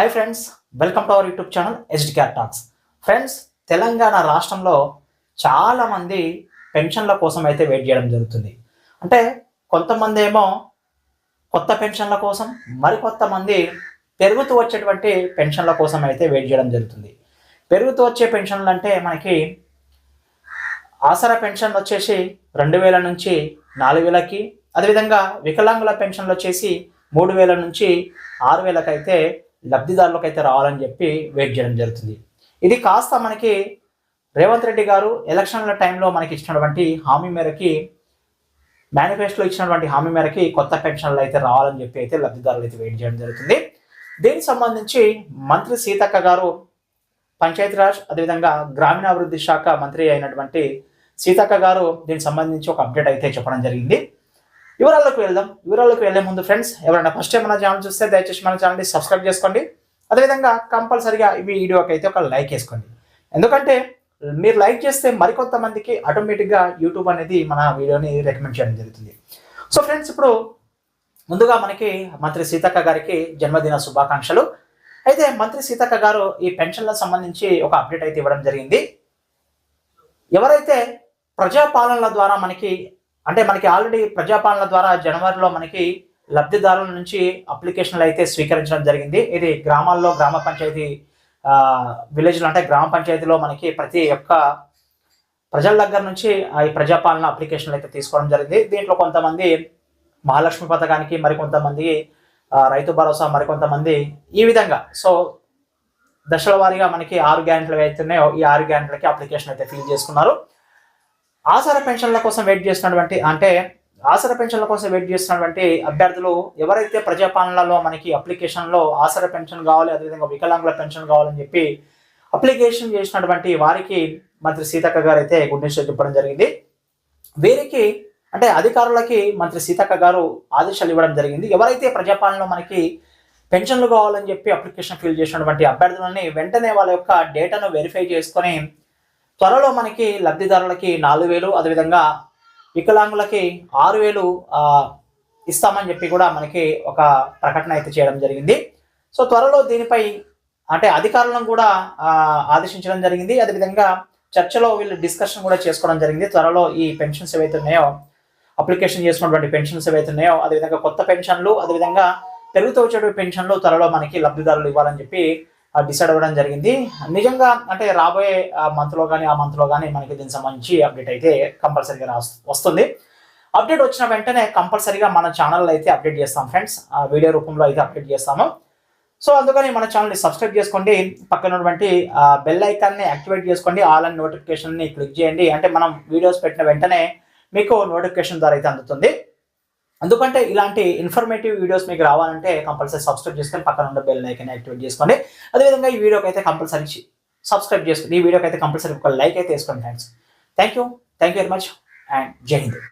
Hi friends, welcome to our YouTube channel SDKR talks. Friends, Telangana రాష్ట్రంలో చాలామంది పెన్షన్ల కోసం అయితే వెయిట్ చేయడం జరుగుతుంది. అంటే కొంతమంది ఏమో కొత్త పెన్షన్ల కోసం, మరికొంతమంది పెరుగుతూ వచ్చేటువంటి పెన్షన్ల కోసం అయితే వెయిట్ చేయడం జరుగుతుంది. పెరుగుతూ వచ్చే పెన్షన్లు అంటే మనకి ఆసరా పెన్షన్ వచ్చేసి 2000 నుంచి 4000కి, అదేవిధంగా వికలాంగుల పెన్షన్లు వచ్చేసి 3000 నుంచి 6000కి అయితే లబ్ధిదారులకు అయితే రావాలని చెప్పి వెయిట్ చేయడం జరుగుతుంది. ఇది కాస్త మనకి రేవంత్ రెడ్డి గారు ఎలక్షన్ల టైంలో మనకి ఇచ్చినటువంటి హామీ మేరకి, మేనిఫెస్టోలో ఇచ్చినటువంటి హామీ మేరకి కొత్త పెన్షన్లు అయితే రావాలని చెప్పి అయితే లబ్ధిదారులు అయితే వెయిట్ చేయడం జరుగుతుంది. దీనికి సంబంధించి మంత్రి సీతక్క గారు, పంచాయతీరాజ్ అదేవిధంగా గ్రామీణాభివృద్ధి శాఖ మంత్రి అయినటువంటి సీతక్క గారు దీనికి సంబంధించి ఒక అప్డేట్ అయితే చెప్పడం జరిగింది. వివరాలకు వెళ్లే ముందు ఫ్రెండ్స్, ఎవరైనా ఫస్ట్ టైం మన ఛానల్ చూస్తే దయచేసి మన ఛానల్ని సబ్స్క్రైబ్ చేసుకోండి. అదేవిధంగా కంపల్సరిగా ఈ వీడియోకి అయితే ఒక లైక్ వేసుకోండి. ఎందుకంటే మీరు లైక్ చేస్తే మరికొంతమందికి ఆటోమేటిక్గా యూట్యూబ్ అనేది మన వీడియోని రికమెండ్ చేయడం జరుగుతుంది. సో ఫ్రెండ్స్, ఇప్పుడు ముందుగా మనకి మంత్రి సీతక్క గారికి జన్మదిన శుభాకాంక్షలు. అయితే మంత్రి సీతక్క గారు ఈ పెన్షన్లకు సంబంధించి ఒక అప్డేట్ అయితే ఇవ్వడం జరిగింది. ఎవరైతే ప్రజాపాలనల ద్వారా మనకి ఆల్రెడీ ప్రజాపాలన ద్వారా జనవరిలో మనకి లబ్ధిదారుల నుంచి అప్లికేషన్లు అయితే స్వీకరించడం జరిగింది. ఇది గ్రామాల్లో, గ్రామ పంచాయతీ విలేజ్లో అంటే గ్రామ పంచాయతీలో మనకి ప్రతి ఒక్క ప్రజల దగ్గర నుంచి ఈ ప్రజాపాలన అప్లికేషన్లు అయితే తీసుకోవడం జరిగింది. దీంట్లో కొంతమంది మహాలక్ష్మి పథకానికి, మరికొంతమంది రైతు భరోసా, మరికొంతమంది ఈ విధంగా సో దశల వారీగా మనకి 6 గ్యారెంటీలు అయితే ఉన్నాయో ఈ 6 గ్యారెంటీలకి అప్లికేషన్ అయితే ఫిల్ చేసుకున్నారు. ఆసరా పెన్షన్ల కోసం వెయిట్ చేస్తున్నటువంటి అభ్యర్థులు ఎవరైతే ప్రజాపాలనలో మనకి అప్లికేషన్లో ఆసరా పెన్షన్ కావాలి, అదేవిధంగా వికలాంగుల పెన్షన్ కావాలని చెప్పి అప్లికేషన్ చేసినటువంటి వారికి మంత్రి సీతక్క గారు అయితే గుడ్ న్యూస్ చెప్పడం జరిగింది. వీరికి అంటే అధికారులకి మంత్రి సీతక్క గారు ఆదేశాలు ఇవ్వడం జరిగింది. ఎవరైతే ప్రజాపాలనలో మనకి పెన్షన్లు కావాలని చెప్పి అప్లికేషన్ ఫిల్ చేసినటువంటి అభ్యర్థులని వెంటనే వాళ్ళ యొక్క డేటాను వెరిఫై చేసుకొని త్వరలో మనకి లబ్ధిదారులకి 4000, అదేవిధంగా వికలాంగులకి 6000 ఇస్తామని చెప్పి కూడా మనకి ఒక ప్రకటన అయితే చేయడం జరిగింది. సో త్వరలో దీనిపై అంటే అధికారులను కూడా ఆదేశించడం జరిగింది. అదేవిధంగా చర్చలో వీళ్ళు డిస్కషన్ కూడా చేసుకోవడం జరిగింది. త్వరలో ఈ పెన్షన్స్ ఏవైతే ఉన్నాయో, అప్లికేషన్ చేసుకున్నటువంటి పెన్షన్స్ ఏవైతే ఉన్నాయో, అదేవిధంగా కొత్త పెన్షన్లు, అదేవిధంగా పెరుగుతూ వచ్చే పెన్షన్లు త్వరలో మనకి లబ్ధిదారులు ఇవ్వాలని చెప్పి డిసైడ్ అవ్వడం జరిగింది. నిజంగా అంటే రాబోయే మంత్లో కానీ మనకి దీనికి సంబంధించి అప్డేట్ అయితే కంపల్సరీగా వస్తుంది. అప్డేట్ వచ్చిన వెంటనే కంపల్సరీగా మన ఛానల్లో అయితే అప్డేట్ చేస్తాం ఫ్రెండ్స్, వీడియో రూపంలో అయితే అప్డేట్ చేస్తాము. సో అందుకని మన ఛానల్ని సబ్స్క్రైబ్ చేసుకోండి, పక్కన ఉన్నటువంటి బెల్ ఐకాన్ని యాక్టివేట్ చేసుకోండి, ఆల్ అండ్ నోటిఫికేషన్ని క్లిక్ చేయండి. అంటే మనం వీడియోస్ పెట్టిన వెంటనే మీకు నోటిఫికేషన్ ద్వారా అయితే అందుతుంది. ఎందుకంటే ఇలాంటి ఇన్ఫర్మేటివ్ వీడియోస్ మీకు రావాలంటే కంపల్సరీ సబ్స్క్రైబ్ చేసుకొని పక్కన ఉన్న బెల్ ఐకాన్ యాక్టివేట్ చేసుకోండి. అదేవిధంగా ఈ వీడియోకి అయితే కంపల్సరీ సబ్స్క్రైబ్ చేసుకోండి, ఈ వీడియోకి అయితే కంపల్సరీ ఒక లైక్ అయితే వేసుకోండి friends. Thank you very much and జై హింద్.